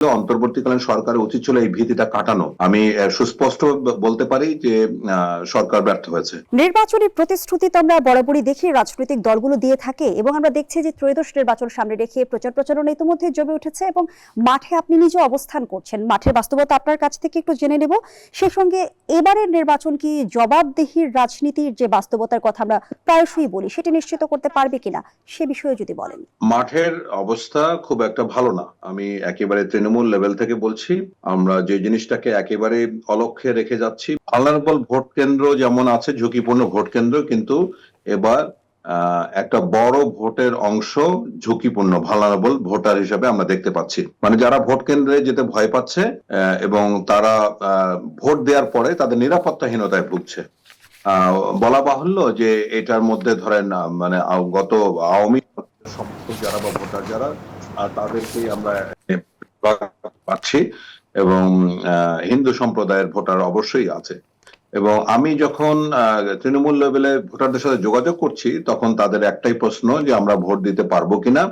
অন্তর্বর্তীকালীন সরকারের উচিত ছিল এই ভীতিটা কাটানো। আমি সুস্পষ্ট বলতে পারি যে সরকার ব্যর্থ হয়েছে। নির্বাচনী প্রতিশ্রুতি তো আমরা বরাবরই দেখি রাজনৈতিক দলগুলো দিয়ে থাকে, এবং আমরা দেখছি যে ত্রয়োদশ নির্বাচন সামনে রেখে প্রচার প্রচারণা ইতিমধ্যে জমে উঠেছে এবং মাঠে আপনি নিজে অবস্থান করছেন। মাঠের বাস্তবতা আপনার কাছ থেকে একটু জেনে নেব। সেই সঙ্গে এবারের নির্বাচন কি জবাবদিহির রাজনীতির যে বাস্তবতার কথা আমরা প্রায়শই বলি সেটি নিশ্চিত করতে পারবে কিনা, সে বিষয়ে যদি বলেন। মাঠের অবস্থা খুব একটা ভালো না। আমি একেবারে তৃণমূল লেভেল থেকে বলছি, আমরা যে জিনিসটাকে একেবারে অলক্ষ্যে রেখে যাচ্ছি, ভালনারেবল ভোট কেন্দ্র যেমন আছে, ঝুঁকিপূর্ণ ভোট কেন্দ্র, কিন্তু এবার একটা বড় ভোটের অংশ ঝুঁকিপূর্ণ ভালনারেবল ভোটার হিসেবে আমরা দেখতে পাচ্ছি। মানে যারা ভোট কেন্দ্রে যেতে ভয় পাচ্ছে এবং তারা ভোট দেওয়ার পরে তাদের নিরাপত্তাহীনতায় ভুগছে। বলা বাহুল্য যে এটার মধ্যে ধরেন মানে গত আওয়ামী সমর্থক যারা বা ভোটার যারা তাদেরকেই আমরা পাচ্ছি, এবং হিন্দু সম্প্রদায়ের ভোটার অবশ্যই আছে। এবং আমি যখন তৃণমূল লেভেলে ভোটারদের সাথে যোগাযোগ করছি তখন তাদের একটাই প্রশ্ন যে আমরা ভোট দিতে পারবো কিনা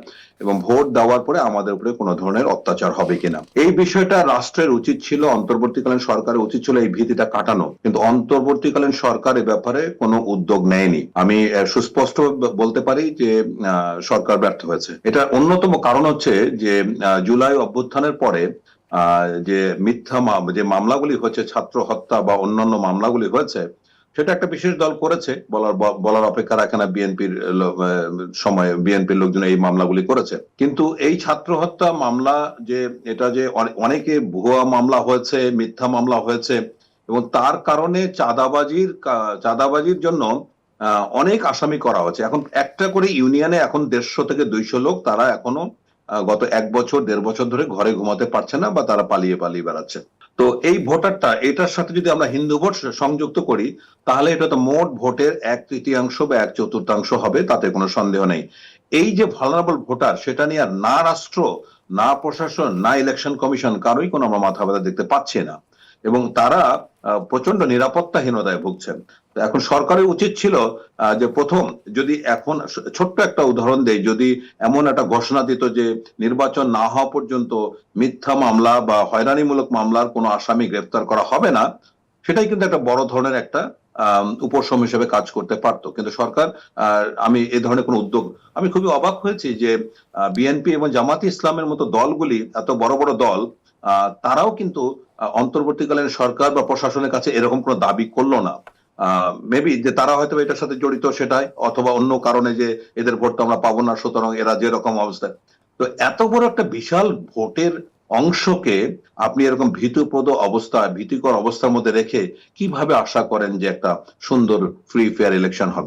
এবং ভোট দেওয়ার পরে আমাদের উপরে কোনো ধরনের অত্যাচার হবে কিনা। এই বিষয়টা রাষ্ট্রের উচিত ছিল, অন্তর্বর্তীকালীন সরকারের উচিত ছিল এই ভীতিটা কাটানো, কিন্তু অন্তর্বর্তীকালীন সরকার এ ব্যাপারে কোনো উদ্যোগ নেয়নি। আমি সুস্পষ্ট বলতে পারি যে সরকার ব্যর্থ হয়েছে। এটা অন্যতম কারণ হচ্ছে যে জুলাই অভ্যুত্থানের পরে যে মিথ্যা যে মামলাগুলি হচ্ছে, ছাত্র হত্যা বা অন্যান্য মামলাগুলি হয়েছে, সেটা একটা বিশেষ দল করেছে, বলার অপেক্ষা রাখে না। বিএনপির সময় বিএনপির লোকজন এই মামলাগুলি করেছে, কিন্তু এই ছাত্র হত্যা মামলা যে এটা যে অনেকে ভুয়া মামলা হয়েছে, মিথ্যা মামলা হয়েছে, এবং তার কারণে চাঁদাবাজির জন্য অনেক আসামি করা হচ্ছে। এখন একটা করে ইউনিয়নে এখন 150 থেকে 200 লোক, তারা এখনো গত 1 বছর 1.5 বছর ধরে ঘরে ঘুমাতে পারছে না, বা তারা পালিয়ে পালিয়ে বেড়াচ্ছে। তো এই ভোটারটা, এটার সাথে যদি আমরা হিন্দু ভোট সংযুক্ত করি, তাহলে এটা তো মোট ভোটের 1/3 বা 1/4 হবে, তাতে কোনো সন্দেহ নেই। এই যে ভালনারেবল ভোটার, সেটা নিয়ে আর না রাষ্ট্র, না প্রশাসন, না ইলেকশন কমিশন কারোই কোনো আমরা মাথা ব্যথা দেখতে পাচ্ছি না, এবং তারা প্রচন্ড নিরাপত্তাহীনতায় ভুগছেন। এখন সরকারের উচিত ছিল যে প্রথম, যদি এখন ছোট্ট একটা উদাহরণ দেই, যদি এমন একটা ঘোষণা দিত যে নির্বাচন না হওয়া পর্যন্ত মিথ্যা মামলা বা হয়রানিমূলক মামলার কোনো আসামি গ্রেফতার করা হবে না, সেটাই কিন্তু একটা বড় ধরনের একটা উপশম হিসেবে কাজ করতে পারতো। কিন্তু সরকার, আমি এই ধরনের কোনো উদ্যোগ, আমি খুবই অবাক হয়েছি যে বিএনপি এবং জামাতে ইসলামের মতো দলগুলি, এত বড় বড় দল, তারাও কিন্তু অন্তর্বর্তীকালীন সরকার বা প্রশাসনের কাছে এরকম কোনো দাবি করলো না। মেবি যে তারা হয়তো এটার সাথে জড়িত সেটাই, অথবা অন্য কারণে যে এদের ভোট তো আমরা পাবো না, সুতরাং এরা যেরকম অবস্থায়। তো এত বড় একটা বিশাল ভোটের অংশকে আপনি এরকম ভীতিকর অবস্থার মধ্যে রেখে কিভাবে আশা করেন যে একটা সুন্দর ফ্রি ফেয়ার ইলেকশন হবে?